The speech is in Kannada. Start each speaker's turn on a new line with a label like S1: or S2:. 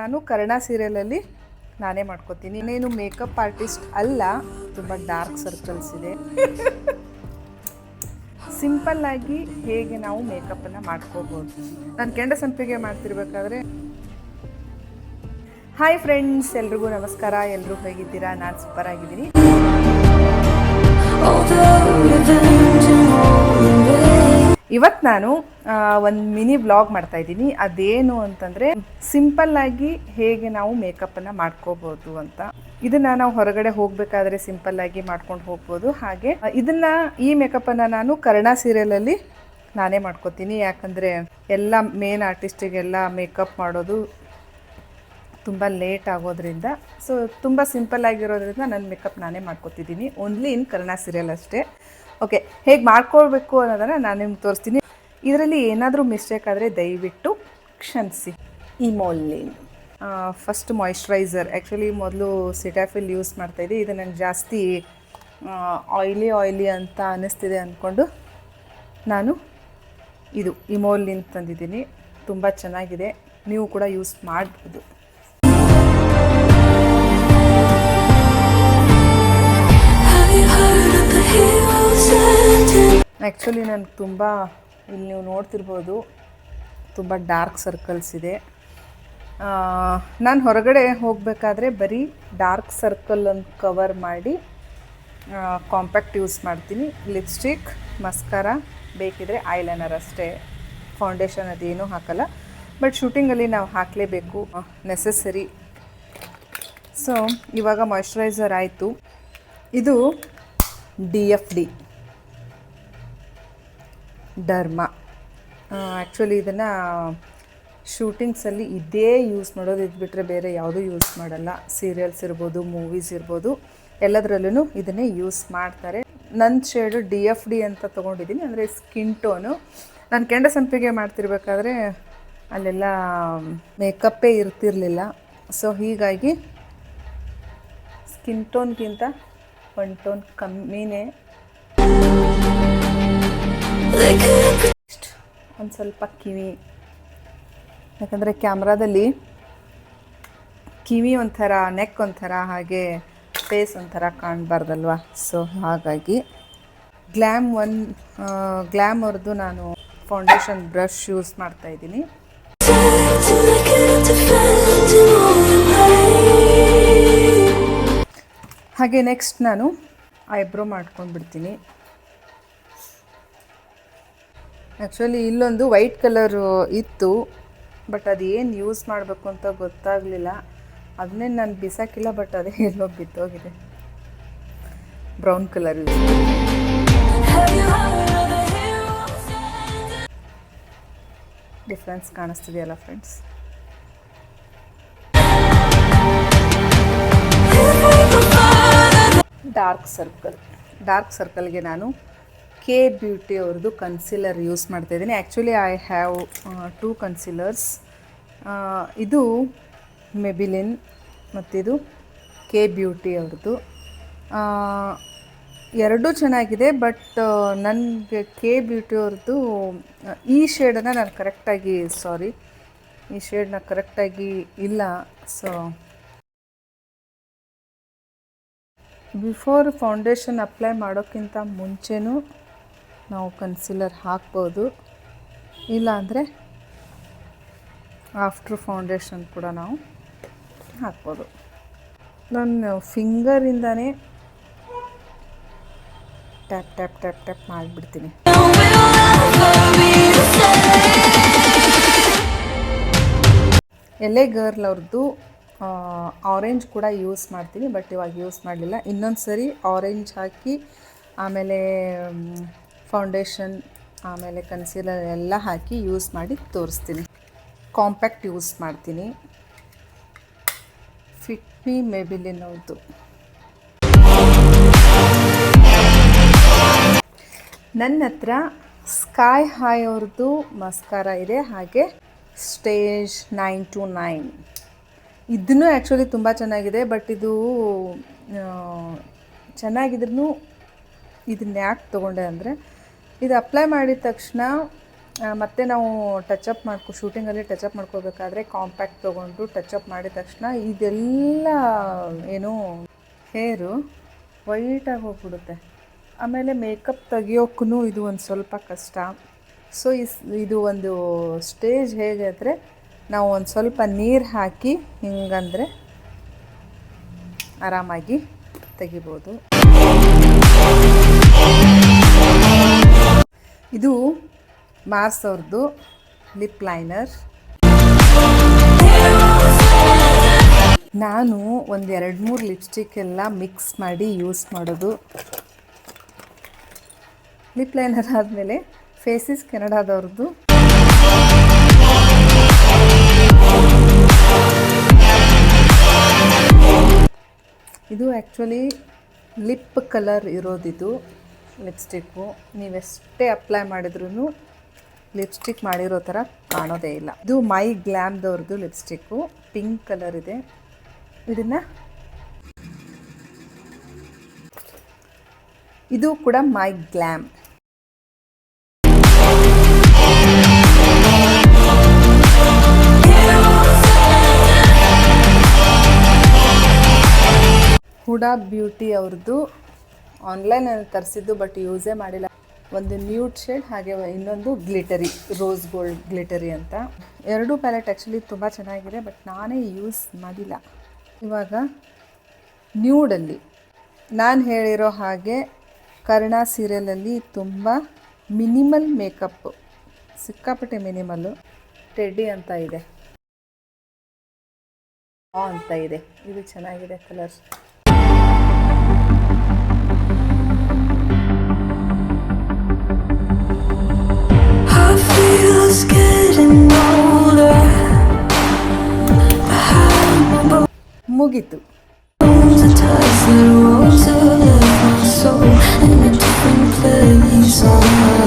S1: ನಾನು ಕರ್ಣ ಸೀರಿಯಲಲ್ಲಿ ನಾನೇ ಮಾಡ್ಕೋತೀನಿ. ಇನ್ನೇನು ಮೇಕಪ್ ಆರ್ಟಿಸ್ಟ್ ಅಲ್ಲ, ತುಂಬ ಡಾರ್ಕ್ ಸರ್ಕಲ್ಸ್ ಇದೆ. ಸಿಂಪಲ್ ಆಗಿ ಹೇಗೆ ನಾವು ಮೇಕಪ್ಪನ್ನು ಮಾಡ್ಕೋಬೋದು. ನಾನು ಕೆಂಡ ಸಂಪಿಗೆ ಮಾಡ್ತಿರ್ಬೇಕಾದ್ರೆ ಹಾಯ್ ಫ್ರೆಂಡ್ಸ್, ಎಲ್ರಿಗೂ ನಮಸ್ಕಾರ. ಎಲ್ಲರೂ ಹೇಗಿದ್ದೀರಾ? ನಾನು ಸೂಪರ್ ಆಗಿದ್ದೀನಿ. ಇವತ್ತು ನಾನು ಒಂದು ಮಿನಿ ವ್ಲಾಗ್ ಮಾಡ್ತಾ ಇದ್ದೀನಿ. ಅದೇನು ಅಂತಂದರೆ ಸಿಂಪಲ್ ಆಗಿ ಹೇಗೆ ನಾವು ಮೇಕಪ್ಪನ್ನು ಮಾಡ್ಕೋಬೋದು ಅಂತ. ಇದನ್ನು ನಾವು ಹೊರಗಡೆ ಹೋಗಬೇಕಾದ್ರೆ ಸಿಂಪಲ್ ಆಗಿ ಮಾಡ್ಕೊಂಡು ಹೋಗ್ಬೋದು. ಹಾಗೆ ಈ ಮೇಕಪ್ಪನ್ನು ನಾನು ಕರ್ಣ ಸೀರಿಯಲಲ್ಲಿ ನಾನೇ ಮಾಡ್ಕೋತೀನಿ. ಯಾಕಂದರೆ ಎಲ್ಲ ಮೇನ್ ಆರ್ಟಿಸ್ಟಿಗೆಲ್ಲ ಮೇಕಪ್ ಮಾಡೋದು ತುಂಬ ಲೇಟ್ ಆಗೋದ್ರಿಂದ, ಸೊ ತುಂಬ ಸಿಂಪಲ್ ಆಗಿರೋದ್ರಿಂದ ನನ್ನ ಮೇಕಪ್ ನಾನೇ ಮಾಡ್ಕೋತಿದ್ದೀನಿ. ಓನ್ಲಿ ಇನ್ ಕರ್ಣ ಸೀರಿಯಲ್ ಅಷ್ಟೇ. ಓಕೆ, ಹೇಗೆ ಮಾಡ್ಕೊಳ್ಬೇಕು ಅನ್ನೋದನ್ನು ನಾನು ನಿಮ್ಗೆ ತೋರಿಸ್ತೀನಿ. ಇದರಲ್ಲಿ ಏನಾದರೂ ಮಿಸ್ಟೇಕ್ ಆದರೆ ದಯವಿಟ್ಟು ಕ್ಷಮಿಸಿ. ಇಮೋಲಿನ್ ಫಸ್ಟ್ ಮಾಯಿಶ್ಚರೈಸರ್. ಆ್ಯಕ್ಚುಲಿ ಮೊದಲು ಸಿಟಾಫಿಲ್ ಯೂಸ್ ಮಾಡ್ತಾಯಿದ್ದೆ. ಇದು ನನಗೆ ಜಾಸ್ತಿ ಆಯ್ಲಿ ಅಂತ ಅನ್ನಿಸ್ತಿದೆ ಅಂದ್ಕೊಂಡು ನಾನು ಇದು ಇಮೋಲಿನ್ ತಂದಿದ್ದೀನಿ. ತುಂಬ ಚೆನ್ನಾಗಿದೆ, ನೀವು ಕೂಡ ಯೂಸ್ ಮಾಡ್ಬೋದು. ಆ್ಯಕ್ಚುಲಿ ನನಗೆ ತುಂಬ, ಇಲ್ಲಿ ನೀವು ನೋಡ್ತಿರ್ಬೋದು, ತುಂಬ ಡಾರ್ಕ್ ಸರ್ಕಲ್ಸ್ ಇದೆ. ನಾನು ಹೊರಗಡೆ ಹೋಗಬೇಕಾದ್ರೆ ಬರೀ ಡಾರ್ಕ್ ಸರ್ಕಲನ್ನು ಕವರ್ ಮಾಡಿ ಕಾಂಪ್ಯಾಕ್ಟ್ ಯೂಸ್ ಮಾಡ್ತೀನಿ. ಲಿಪ್ಸ್ಟಿಕ್, ಮಸ್ಕಾರ, ಬೇಕಿದ್ರೆ ಐಲೈನರ್ ಅಷ್ಟೇ. ಫೌಂಡೇಶನ್ ಅದೇನೂ ಹಾಕಲ್ಲ, ಬಟ್ ಶೂಟಿಂಗಲ್ಲಿ ನಾವು ಹಾಕಲೇಬೇಕು, ನೆಸೆಸರಿ. ಸೊ ಇವಾಗ ಮಾಯಿಶ್ಚರೈಸರ್ ಆಯಿತು. ಇದು DFD ಡರ್ಮಾ. ಆ್ಯಕ್ಚುಲಿ ಇದನ್ನು ಶೂಟಿಂಗ್ಸಲ್ಲಿ ಇದೇ ಯೂಸ್ ಮಾಡೋದು. ಇದು ಬಿಟ್ಟರೆ ಬೇರೆ ಯಾವುದೂ ಯೂಸ್ ಮಾಡಲ್ಲ. ಸೀರಿಯಲ್ಸ್ ಇರ್ಬೋದು, ಮೂವೀಸ್ ಇರ್ಬೋದು, ಎಲ್ಲದರಲ್ಲೂ ಇದನ್ನೇ ಯೂಸ್ ಮಾಡ್ತಾರೆ. ನನ್ನ ಶೇಡು DFD ಅಂತ ತೊಗೊಂಡಿದ್ದೀನಿ, ಅಂದರೆ ಸ್ಕಿನ್ ಟೋನು. ನಾನು ಕೆಂಡ ಸಂಪಿಗೆ ಮಾಡ್ತಿರ್ಬೇಕಾದ್ರೆ ಅಲ್ಲೆಲ್ಲ ಮೇಕಪ್ಪೇ ಇರ್ತಿರಲಿಲ್ಲ. ಸೊ ಹೀಗಾಗಿ ಸ್ಕಿನ್ ಟೋನ್ಗಿಂತ ಒಂದು ಟೋನ್ ಕಮ್ಮಿನೇ. ಒಂದು ಸ್ವಲ್ಪ ಕಿವಿ, ಯಾಕಂದರೆ ಕ್ಯಾಮ್ರಾದಲ್ಲಿ ಕಿವಿ ಒಂಥರ, ನೆಕ್ ಒಂಥರ, ಹಾಗೆ ಫೇಸ್ ಒಂಥರ ಕಾಣಬಾರ್ದಲ್ವ. ಸೊ ಹಾಗಾಗಿ ಗ್ಲ್ಯಾಮ್ ಅವ್ರದ್ದು ನಾನು ಫೌಂಡೇಶನ್ ಬ್ರಷ್ ಯೂಸ್ ಮಾಡ್ತಾಯಿದ್ದೀನಿ. ಹಾಗೆ ನೆಕ್ಸ್ಟ್ ನಾನು ಐಬ್ರೋ ಮಾಡ್ಕೊಂಡು ಬಿಡ್ತೀನಿ. ಆ್ಯಕ್ಚುಲಿ ಇಲ್ಲೊಂದು ವೈಟ್ ಕಲರು ಇತ್ತು, ಬಟ್ ಅದು ಏನು ಯೂಸ್ ಮಾಡಬೇಕು ಅಂತ ಗೊತ್ತಾಗಲಿಲ್ಲ. ಅದನ್ನೇ ನಾನು ಬಿಸಾಕಿಲ್ಲ, ಬಟ್ ಅದೇ ಎಲ್ಲೋ ಬಿತ್ತೋಗಿದೆ. Brown colour use. ಡಿಫ್ರೆನ್ಸ್ ಕಾಣಿಸ್ತಿದೆಯಲ್ಲ ಫ್ರೆಂಡ್ಸ್? ಡಾರ್ಕ್ ಸರ್ಕಲ್ಗೆ ನಾನು ಕೆ ಬ್ಯೂಟಿ ಅವ್ರದ್ದು ಕನ್ಸಿಲರ್ ಯೂಸ್ ಮಾಡ್ತಾಯಿದ್ದೀನಿ. Actually I have 2 concealers. ಇದು ಮೆಬಿಲಿನ್ ಮತ್ತಿದು ಕೆ ಬ್ಯೂಟಿ ಅವ್ರದ್ದು. ಎರಡೂ ಚೆನ್ನಾಗಿದೆ, ಬಟ್ ನನಗೆ ಕೆ ಬ್ಯೂಟಿ ಅವ್ರದ್ದು ಈ ಶೇಡನ್ನು ನಾನು ಕರೆಕ್ಟಾಗಿ ಇಲ್ಲ. ಸೊ ಬಿಫೋರ್ ಫೌಂಡೇಶನ್ ಅಪ್ಲೈ ಮಾಡೋಕ್ಕಿಂತ ಮುಂಚೆನೂ ನಾವು ಕನ್ಸಿಲರ್ ಹಾಕ್ಬೋದು, ಇಲ್ಲ ಅಂದರೆ ಆಫ್ಟರ್ ಫೌಂಡೇಶನ್ ಕೂಡ ನಾವು ಹಾಕ್ಬೋದು. ನಾನು ಫಿಂಗರಿಂದನೇ ಟ್ಯಾಪ್ ಟ್ಯಾಪ್ ಟ್ಯಾಪ್ ಟ್ಯಾಪ್ ಮಾಡಿಬಿಡ್ತೀನಿ. ಎಲೆ ಗರ್ಲ್ ಅವ್ರದ್ದು ಆರೆಂಜ್ ಕೂಡ ಯೂಸ್ ಮಾಡ್ತೀನಿ, ಬಟ್ ಇವಾಗ ಯೂಸ್ ಮಾಡಲಿಲ್ಲ. ಇನ್ನೊಂದು ಸರಿ ಆರೆಂಜ್ ಹಾಕಿ ಆಮೇಲೆ ಫೌಂಡೇಶನ್ ಆಮೇಲೆ ಕನ್ಸೀಲರ್ ಎಲ್ಲ ಹಾಕಿ ಯೂಸ್ ಮಾಡಿ ತೋರಿಸ್ತೀನಿ. ಕಾಂಪ್ಯಾಕ್ಟ್ ಯೂಸ್ ಮಾಡ್ತೀನಿ. ಫಿಟ್ ಮಿ ಮೆಬಿಲಿನ್ ಅವ್ರದ್ದು. ನನ್ನ ಹತ್ರ ಸ್ಕೈ ಹೈ ಅವ್ರದ್ದು ಮಸ್ಕಾರ ಇದೆ, ಹಾಗೆ ಸ್ಟೇಜ್ 929. ಇದನ್ನು ಆ್ಯಕ್ಚುಲಿ ತುಂಬ ಚೆನ್ನಾಗಿದೆ, ಬಟ್ ಇದು ಚೆನ್ನಾಗಿದ್ರೂ ಇದನ್ನ ಯಾಕೆ ತೊಗೊಂಡೆ ಅಂದರೆ, ಇದು ಅಪ್ಲೈ ಮಾಡಿದ ತಕ್ಷಣ ಮತ್ತು ನಾವು ಟಚಪ್ ಶೂಟಿಂಗಲ್ಲಿ ಟಚಪ್ ಮಾಡ್ಕೋಬೇಕಾದ್ರೆ ಕಾಂಪ್ಯಾಕ್ಟ್ ತೊಗೊಂಡು ಟಚಪ್ ಮಾಡಿದ ತಕ್ಷಣ ಇದೆಲ್ಲ ಏನು ಹೇರು ವೈಟಾಗಿ ಹೋಗ್ಬಿಡುತ್ತೆ. ಆಮೇಲೆ ಮೇಕಪ್ ತೆಗಿಯೋಕ್ಕೂ ಇದು ಒಂದು ಸ್ವಲ್ಪ ಕಷ್ಟ. ಸೊ ಇದು ಒಂದು ಸ್ಟೇಜ್ ಹೇಗೆ ಅಂದರೆ ನಾವು ಒಂದು ಸ್ವಲ್ಪ ನೀರು ಹಾಕಿ ಹಿಂಗಂದರೆ ಆರಾಮಾಗಿ ತೆಗಿಬೋದು. ಇದು ಮಾರ್ಸ್ ಅವ್ರದ್ದು ಲಿಪ್ ಲೈನರ್. ನಾನು ಒಂದು 2-3 ಲಿಪ್ಸ್ಟಿಕ್ ಎಲ್ಲ ಮಿಕ್ಸ್ ಮಾಡಿ ಯೂಸ್ ಮಾಡೋದು. ಲಿಪ್ ಲೈನರ್ ಆದಮೇಲೆ ಫೇಸಿಸ್ ಕೆನಡಾದವ್ರದ್ದು ಇದು ಆ್ಯಕ್ಚುಲಿ ಲಿಪ್ ಕಲರ್ ಇರೋದಿದು ಲಿಪ್ಸ್ಟಿಕ್ಕು. ನೀವೆಷ್ಟೇ ಅಪ್ಲೈ ಮಾಡಿದ್ರೂ ಲಿಪ್ಸ್ಟಿಕ್ ಮಾಡಿರೋ ಥರ ಕಾಣೋದೇ ಇಲ್ಲ. ಇದು ಮೈ ಗ್ಲ್ಯಾಮ್ದವ್ರದ್ದು ಲಿಪ್ಸ್ಟಿಕ್ಕು, ಪಿಂಕ್ ಕಲರ್ ಇದೆ. ಇದು ಕೂಡ ಮೈ ಗ್ಲ್ಯಾಮ್. ಹುಡಾ ಬ್ಯೂಟಿ ಅವ್ರದ್ದು ಆನ್ಲೈನಲ್ಲಿ ತರಿಸಿದ್ದು, ಬಟ್ ಯೂಸೇ ಮಾಡಿಲ್ಲ. ಒಂದು ನ್ಯೂಡ್ ಶೇಡ್, ಹಾಗೆ ಇನ್ನೊಂದು ಗ್ಲಿಟರಿ, ರೋಸ್ ಗೋಲ್ಡ್ ಗ್ಲಿಟರಿ ಅಂತ. ಎರಡೂ ಪ್ಯಾಲೆಟ್ ಆ್ಯಕ್ಚುಲಿ ತುಂಬ ಚೆನ್ನಾಗಿದೆ, ಬಟ್ ನಾನೇ ಯೂಸ್ ಮಾಡಿಲ್ಲ. ಇವಾಗ ನ್ಯೂಡಲ್ಲಿ ನಾನು ಹೇಳಿರೋ ಹಾಗೆ ಕರ್ಣ ಸೀರಿಯಲಲ್ಲಿ ತುಂಬ ಮಿನಿಮಲ್ ಮೇಕಪ್ಪು, ಸಿಕ್ಕಾಪಟ್ಟೆ ಮಿನಿಮಲ್ಲು. ಟೆಡ್ಡಿ ಅಂತ ಇದೆ, ಅಂತ ಇದೆ. ಇದು ಚೆನ್ನಾಗಿದೆ ಕಲರ್. ಮುಗೀತು.
S2: in a different place.